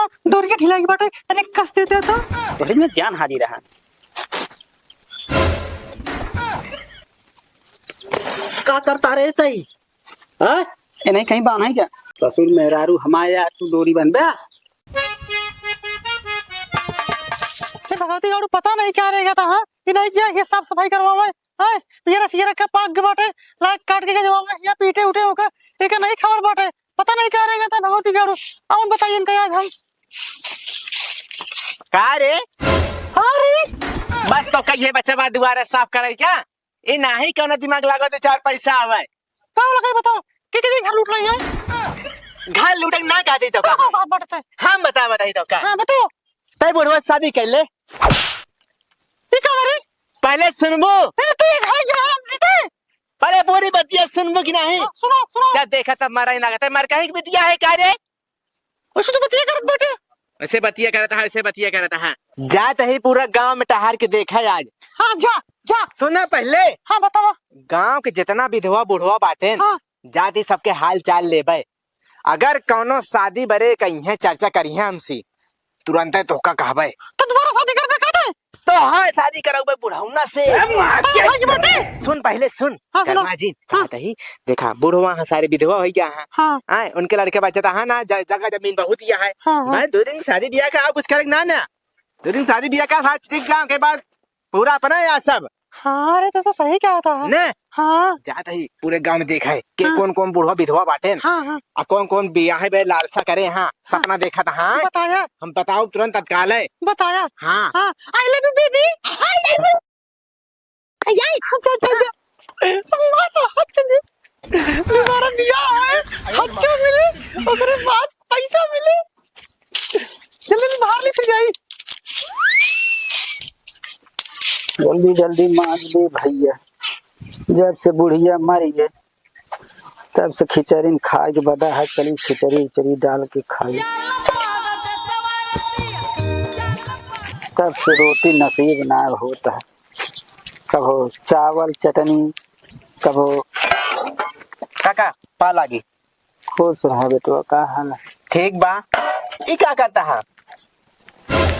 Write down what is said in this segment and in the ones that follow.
सुनो डोरी के ढीला की बाटे तने कस देते तो तोरी में जान हाजिर रहा। का करता रे तई हां ए नहीं कहीं बांधा है क्या? ससुर मेहरारू हमाया तू डोरी बनबे भगवती गाड़ू पता नहीं क्या रहेगा था। हाँ कि नहीं किया ये साफ सफाई करवावे है पियरा सिगरा का पाक के बाटे लाइक काट के जवावे या पीटे उठे होकर एक नहीं खबर बाटे पता नहीं क्या रहेगा था भगवती गाड़ू। अब बताइए इनका आज हम का रे अरे बस तो कहिए बच्चा बात दोबारा साफ करे क्या? ए नाही कौन दिमाग लागो तो 4 पैसा आवे क्या लगा बताओ के घर लूट रही है घर लूटक ना का दे तो का बात बात है। हम बताई तो का हां बताओ तई बुढ़वा शादी कर ले ये क्या रे पहले सुनबो ए तू घर जा हम सीधे पहले पूरी बतिया सुनबो कि नहीं? सुनो सुनो क्या देखा तब मारा ही ना कहता मार कहीं की बिटिया है का रे? उसे तो बतिया करत बाटे वैसे बतिया करता है वैसे बतिया करता है जात ही पूरा गांव में टहार के देखा है आज। हां जा जा सुना पहले हां बताओ गांव के जितना विधवा बुढ़वा बाटे हाँ। जाति सबके हाल चाल लेबे अगर कौनो शादी बरे कहीं चर्चा करी है हमसे तुरंत तो का कहबे तो दोबारा शादी करबे कहते तो हाँ शादी कराऊबे बुढ़ौना से। सुन पहले सुन हाँ, सुनो। कर्मा जी कहता ही देखा बुढ़वा हाँ सारे विधवा हो गया है हां हाँ उनके लड़के बच्चा था हाँ ना जगह जमीन बहुत दिया है हाँ, भाई 2 दिन शादी ब्याह का आप कुछ करे ना 2 दिन शादी ब्याह का साथ ठीक गाँव के बाद पूरा अपना या सब हाँ अरे तो सही कहा था न हाँ जाता ही पूरे गांव में देखा है कि हाँ। कौन कौन बुढ़वा विधवा बाटे हाँ हाँ और कौन कौन ब्याह बे लालसा करे हाँ सपना देखा था हाँ बताया हम बताओ तुरंत तत्काल है बताया हाँ हाँ I love you baby I love you I अच्छा अच्छा दोबारा दिया है अच्छा मिले उसके बाद पैसा मिले जल्दी बाहर निकल जाई जल्दी जल्दी मांग दे भैया जब से बुढ़िया मरी है तब से खिचड़ी खाए के बदा है चली खिचड़ी उचड़ी डाल के खाई तब से रोटी नसीब ना होता है कभो चावल चटनी कभो काका पा लागी खुश रहा बेटवा का हाल है ठीक बा ई क्या करता है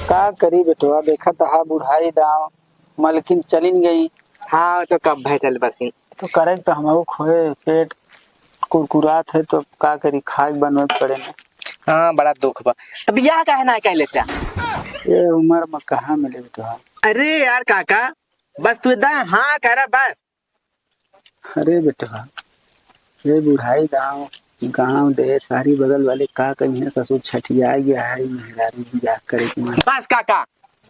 का करी बेटवा देखा था बुढ़ाई दाव मलकिन चलिन गई हाँ तो कब भाई चल बसिन तो करे तो हमको खोए पेट कुरकुरात है तो का करी खाए बनवे पड़े ना हाँ बड़ा दुख बा तो ब्याह का है ना कह लेते ये उम्र में कहाँ मिले बेटवा अरे यार काका बस तू दा हाँ करा बस अरे बेटवा ये बुढ़ाई गांव दे सारी बगल वाले का कहीं है ससुर छठिया गया है मेहरारू ब्याह करे के मन बस काका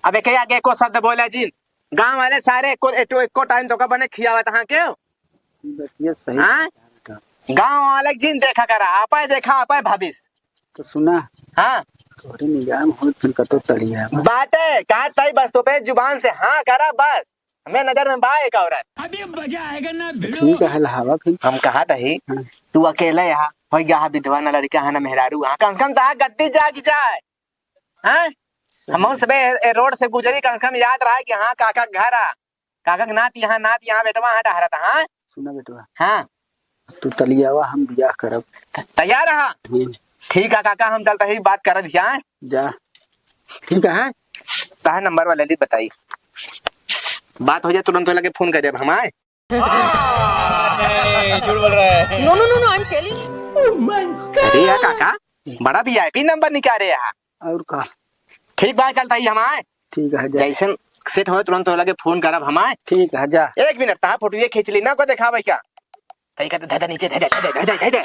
अब एक आगे को शब्द बोला जिन गांव वाले सारे एको टाइम तो का बने खियावत हाँ क्यों बतिया सही हाँ? बेटा गांव वाले जिन देखा करा आपा देखा आपा भविष्य तो सुना हाँ थोड़ी निगाह में हो फिर कतो तड़िया बाटे कहा तई बस तो पे जुबान से हाँ करा बस हमें नजर में बा एक औरत अभी मजा आएगा ना ठीक है हवा फिर हम कहा तही हाँ। तू अकेले यहाँ हो यहाँ विधवा न लड़का है न मेहरारू यहाँ कम से कम तो गद्दी जाग जाए हाँ हम सब रोड से गुजरी कम से कम याद रहा कि हाँ काका घर आ काका के नात यहाँ बेटवा हाँ टहरा था हाँ सुना बेटवा हाँ तू तलियावा हम ब्याह करब तैयार रहा ठीक है काका हम चलते ही बात कर दिया जा ठीक है ताहा नंबर वाले दी बताई बात हो जाए तुरंत लगे फोन कर दे हम आए झूठ बोल रहा है। No no no no I am telling अरे यार काका बड़ा वीआईपी नंबर निकाले यहाँ और का ठीक बात चलता ही हम आए ठीक है जा जैसन सेट हो तुरंत लगे फोन करब हम आए ठीक है जा 1 मिनट ताहा फोटो खींच ली ना को देखा भाई क्या तई कहते धधा नीचे धधा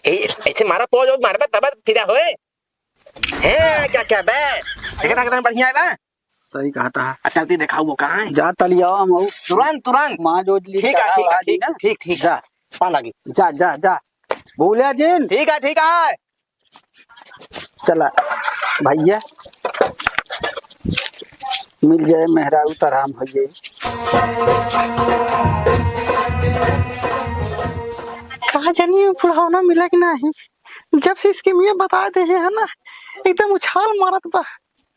ए ऐसे मारा पोज मारबे तब फिदा होए है क्या बस देखा कितना बढ़िया है बा सही कहता है चलती दिखाओ वो कहाँ है जा तलियावा हम तुरंत माँ जोजली ठीक है ठीक जा पा लगी जा जा जा बोलिया जिन ठीक है चला भैया मिल जाए मेहरारू तराम हो जाए कहा जानी बुढ़ावना मिला कि नहीं जब से इसके मियाँ बता दे है ना एकदम उछाल मारत बा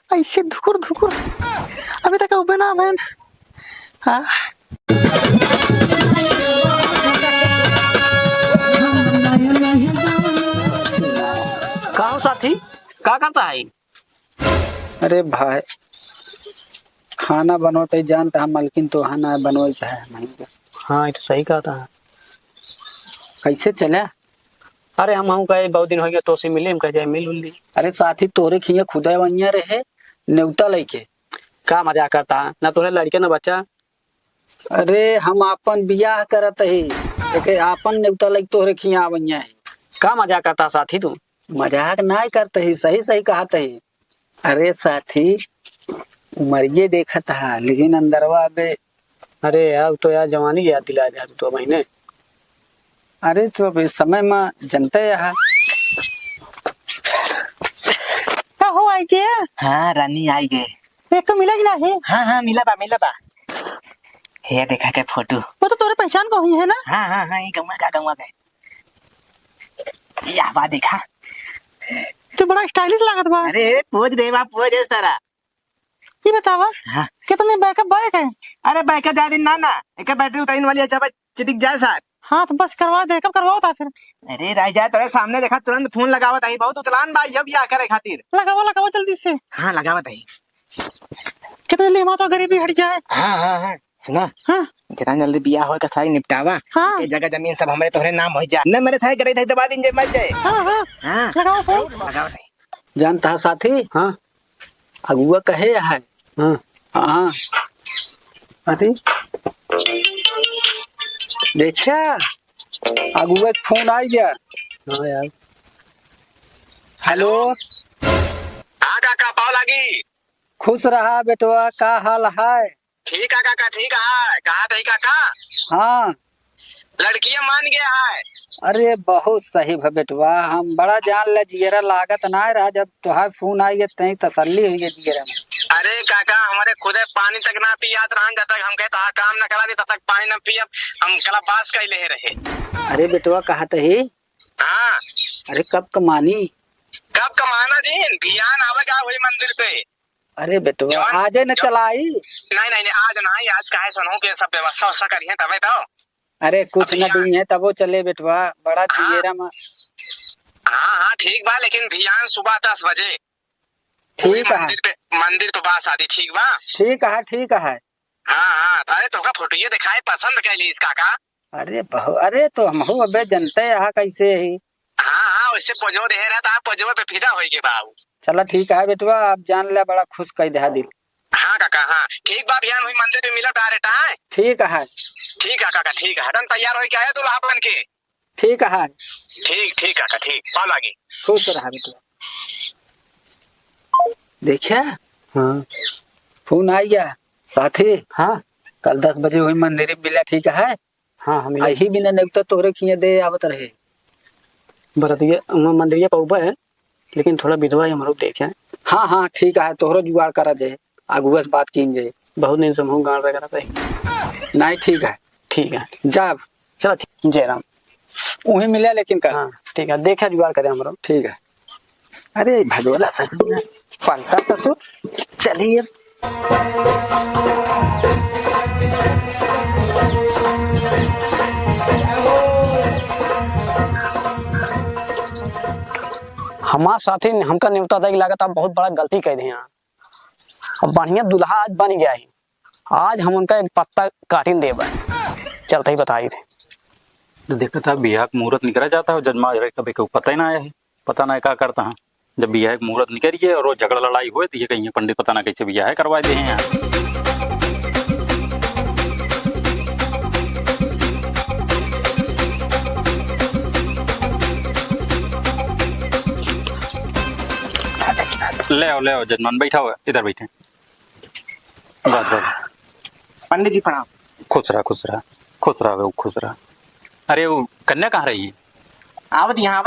ऐसे धुकुर धुकुर अभी तक उबे ना बहन हाँ का साथी का करता है? अरे भाई खाना बनोते जानता है मालकिन तो खाना बनोते है नहीं। हाँ ये तो सही कहा था। कैसे चला? अरे हम कहे बहुत दिन हो गया तो से मिले, हम कह जाए मिल उल ली। अरे साथी तोरे खिया खुदा वनिया रहे नेवता लेके। का मजाक करता है ना, तोरे लड़के ना बच्चा। अरे हम अपन बियाह करत है एके आपन नेवता लेके तोरे खिया वनिया है। का मजाक करता साथी तू? मजाक नहीं करते है, सही सही कहते है। अरे साथी उमरिये देखत है लेकिन अंदरवा बे। अरे यार तो यार जवानी याद दिला दिया तू तो महीने। अरे तो अभी समय में जनते है। क्या हो आई के? हाँ रानी आई गए। एक तो मिला कि नहीं? हाँ हाँ मिला बा। ये देखा के फोटो। वो तो तोरे पहचान को हुई है ना? हाँ हाँ हाँ ये गंवा का। या बा देखा। तो बड़ा स्टाइलिश लागत बा। अरे पोज दे बा, पोज है सारा। ये बतावा हाँ। कितने बैकअप बाइक है? अरे बाइक जा दिन ना एक बैटरी उतारने वाली है, जब चिटिक जाए साथ। हाँ तो बस करवा दे, कब करवाओ था फिर? अरे राजा तेरे सामने देखा तुरंत फोन लगावत आई, बहुत उतलान भाई अब या करे खातिर। लगावा जल्दी से। हाँ लगावत आई। कितने लिए तो गरीबी हट जाए। हाँ सुना, हाँ जितना जल्दी बियाह हो का सारी निपटावा। हाँ। ये जगह जमीन सब हमारे तोहरे नाम हो जाए, न मेरे थाए करे थे दबा दिन जे मर जाए। हाँ हाँ लगाओ फोन। लगावत आई। जानता है साथी हाँ अगुआ कहे है। हाँ हाँ अरे देखा अगुआ के फोन आ गया। हाँ यार। हेलो हाँ काका पाव लागी। खुश रहा बेटवा, का हाल है? ठीक है काका, ठीक है। कहा थे काका? हाँ लड़कियां मान गया है। अरे बहुत सही भा बेटवा, हम बड़ा जान ले जियरा लागत ना रहा जब तुहार फोन आई गया तई तसल्ली हुई है जियरा में। अरे काका हमारे खुद पानी तक ना पियात रहन, जब तक हम कहता काम ना करा दी तब तक पानी ना पियब। हम कला बास का ले रहे। अरे बेटवा कहते ही। हाँ अरे कब कमानी? कब कमाना जी? ध्यान आवेगा वही मंदिर पे। अरे बेटवा जवान- आज न चलाई। नहीं आज नहीं, आज काहे सुनो के सब व्यवस्था ववस्था करिए तबे तो। अरे कुछ न अभी दी है तब वो चले बेटवा, बड़ा हाँ। जियरा में। हाँ ठीक बा, लेकिन ध्यान सुबह 10 बजे ठीक है मंदिर पे बात शादी। ठीक बा? ठीक है ठीक है। हाँ अरे तो का फोटो ये दिखाए पसंद कैली इस काका। अरे तो हम हो अबे जनते यहाँ कैसे ही। हाँ वैसे पजो दे रहा था, पजो पे फिदा होई के बाबू। चला ठीक है बेटवा, आप जान ले बड़ा खुश कर दे दिल। हाँ काका हाँ ठीक बा, बिहान हुई मंदिर में मिला डायरेक्ट है। ठीक है ठीक है काका ठीक है, हटन तैयार हो के आया दूल्हा बन के। ठीक है। ठीक काका ठीक, पाव लागी। खुश रहा बेटवा। देखा हाँ फोन आ गया साथी। हाँ कल 10 बजे हुई मंदिर में मिला। ठीक है हाँ हम यही बिना नेवता तोहरे खिया दे आवत रहे। बरतिया मंदिरिया पौबा है, लेकिन थोड़ा विधवा हमारे देखे। हाँ ठीक है, तोहरो जुगाड़ करा जाए, अगुआ से बात की जाए। बहुत दिन से हम गाँव वगैरह पे। नहीं ठीक है जा। चलो ठीक, जय राम। वही मिला लेकिन का। हाँ ठीक है, देखा जुगाड़ करे हमारा। ठीक है। अरे भगोला ससुर पलटा ससुर चलिए। हमारे साथी हमका न्योता था कि लागत आप बहुत बड़ा गलती कर दी यहाँ। अब बढ़िया दूल्हा आज बन गया है, आज हम उनका एक पत्ता काटिन देव चलते ही बताई थे। तो देखा था बिहार का मुहूर्त निकला जाता है, जजमा कभी को पता ही ना आया है, पता ना क्या करता है। जब बिहार का मुहूर्त निकलिए और वो झगड़ा लड़ाई हुए तो ये कहीं पंडित पता ना कैसे बिहार करवा दे हैं यहाँ। ले आओ जजमान बैठा हुआ, इधर बैठे। बस पंडित जी प्रणाम। खुश रहा। अरे वो कन्या कहाँ रही है? आवत यहाँ।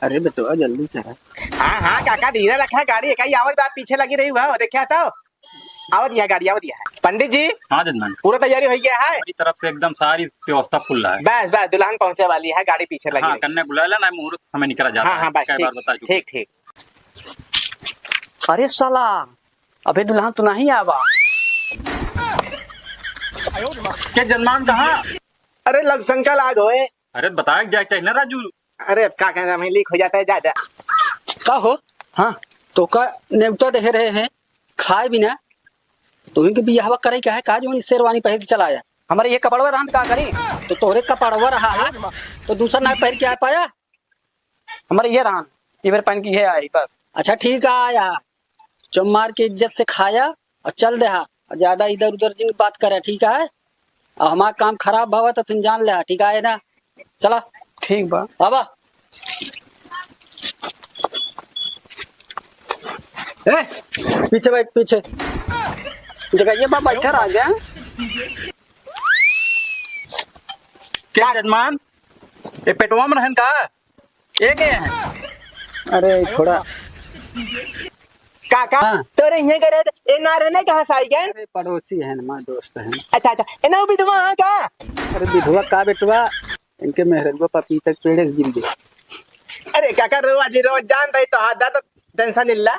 अरे बेटवा जल्दी चला। हाँ काका धीरे रखा गाड़ी, एक ही आवत बात पीछे लगी रही हुआ देखा तो। आवत यहाँ गाड़ी आवत यहाँ। पंडित जी हाँ जजमान, पूरा तैयारी हो गया है? मेरी तरफ से एकदम सारी व्यवस्था फुल है। बस दुल्हन पहुंचे वाली है, गाड़ी पीछे लगी हाँ रही। कन्या बुला लेना, मुहूर्त समय निकला जाता है। हाँ बस कई बार बता चुका। ठीक। अरे साला अबे दुल्हन तो नहीं आवा। क्या जजमान कहाँ? अरे लव शंका लाग होए। अरे बताया जाए चाहिए ना राजू। अरे का कहना हमें लीक हो जाता है, जा का हो हाँ तो का नेवता देख रहे हैं खाए बिना तो इनके बियाह करे क्या है का जो शेरवानी पहन के चला आया हमारे ये कपड़वा रहन का करी तो तोहरे कपड़वा रहा है तो दूसरा ना पहन के आ पाया। हमारे ये रहन ये मेरे पहन की है आई बस। अच्छा ठीक है आया चमार के इज्जत से खाया और चल दे ज्यादा इधर उधर जिन बात करे ठीक है और हमारा काम खराब भावा तो फिर जान ले ठीक है ना चला ठीक बा। बाबा ए पीछे बैठ पीछे जगह ये बा बैठा रह गया। क्या जजमान ये पेटवा में रहन का ये गए हैं। अरे थोड़ा काका हाँ। तोरे यहाँ करे ए ना रहने कहाँ से आई गए। अरे पड़ोसी है ना दोस्त है। अच्छा अच्छा ए ना विधवा हाँ का अरे विधवा का बेटवा इनके मेहरबा पपीता के पेड़ गिर गए। अरे काका रोज जान रही तो हाथ तो टेंशन इल्ला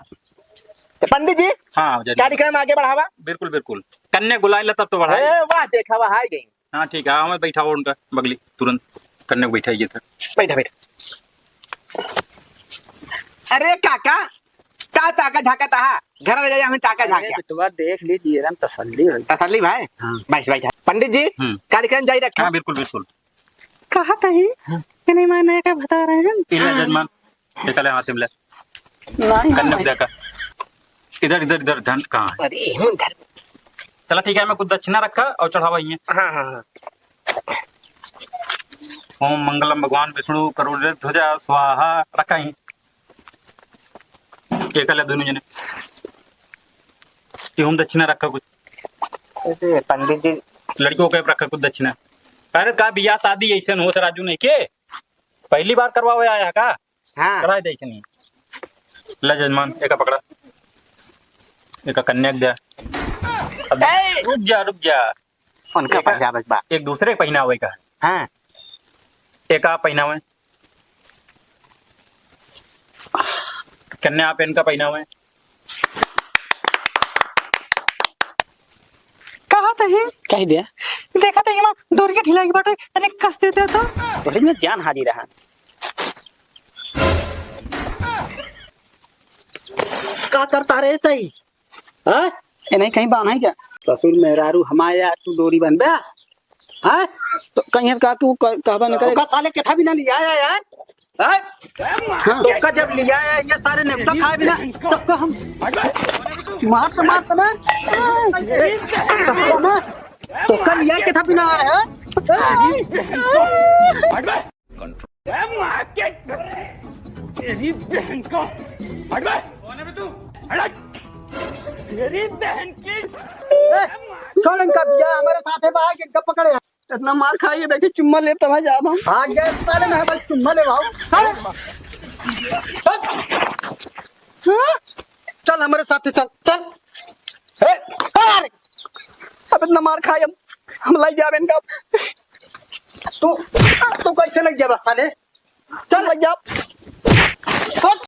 तो पंडित जी हाँ जजमान कार्यक्रम आगे बढ़ावा। बिल्कुल बिल्कुल कन्या बुलाए ला तब तो बढ़ाए। ए, वाह देखा वाह आई गई। हाँ ठीक है हमें बैठा हुआ उनका बगली तुरंत कन्या को बैठाइए था। बैठा बैठा। अरे काका का ताका झाका तहा घर ले जाए हमें ताका अरे झाका बेटवा देख लीजिए राम तसल्ली हो तसल्ली भाई। हाँ। बैठ बैठ पंडित जी कार्यक्रम जारी रखा। हाँ बिल्कुल बिल्कुल कहा कहीं कि नहीं माने का बता रहे हैं। इला जजमान निकले हाथ में ले नहीं कन्या को देखा इधर इधर इधर धन कहाँ है। अरे इधर चला ठीक है मैं कुछ दक्षिणा रखा और चढ़ावा ही हाँ हाँ ओम मंगलम भगवान विष्णु करुण ध्वजा स्वाहा रखा ही एक दोनों जने ये ओम दक्षिणा रखा कुछ अरे पंडित जी लड़कियों के रखा कुछ दक्षिणा। अरे का बियाह शादी ऐसे हो से राजू नहीं के पहली बार करवावे आया का हाँ कराए दे नहीं ले जजमान एक पकड़ा एक कन्या दे अब ए! रुक जा उनका पंजाब बा एक दूसरे के पहनावे का हाँ एक आप पहनावे कन्या आप इनका पहनावे कहा तही कह दिया देखा तही मां डोर के ढिलाई बाटे तने कस देते तो तोहरे में जान हाजिर रहा। का करता रहे तई हाँ ये नहीं कहीं बाना है क्या ससुर मेहरारू हमाया तू डोरी बन बे हाँ तो कहीं का तू कहबा न करे का साले केथा बिना लिया आया यार हाँ? तो का जब लिया आया ये सारे नेवता खाए बिना तब का हम मारता ना तो का लिया केथा बिना आ रहा है तेरी बहन को हट बे कौन है बे तू हट तेरी बहन की छोड़ इनका बिया हमारे साथ है भाई इनका पकड़े इतना मार खाइए देखिए चुम्मा ले तब जाब हम हाँ ये साले ना बस चुम्मा ले भाव चल हमारे साथ चल चल अब इतना मार खाए हम लाई जाब इनका तू कैसे लग जा बस साले चल लाई जाब।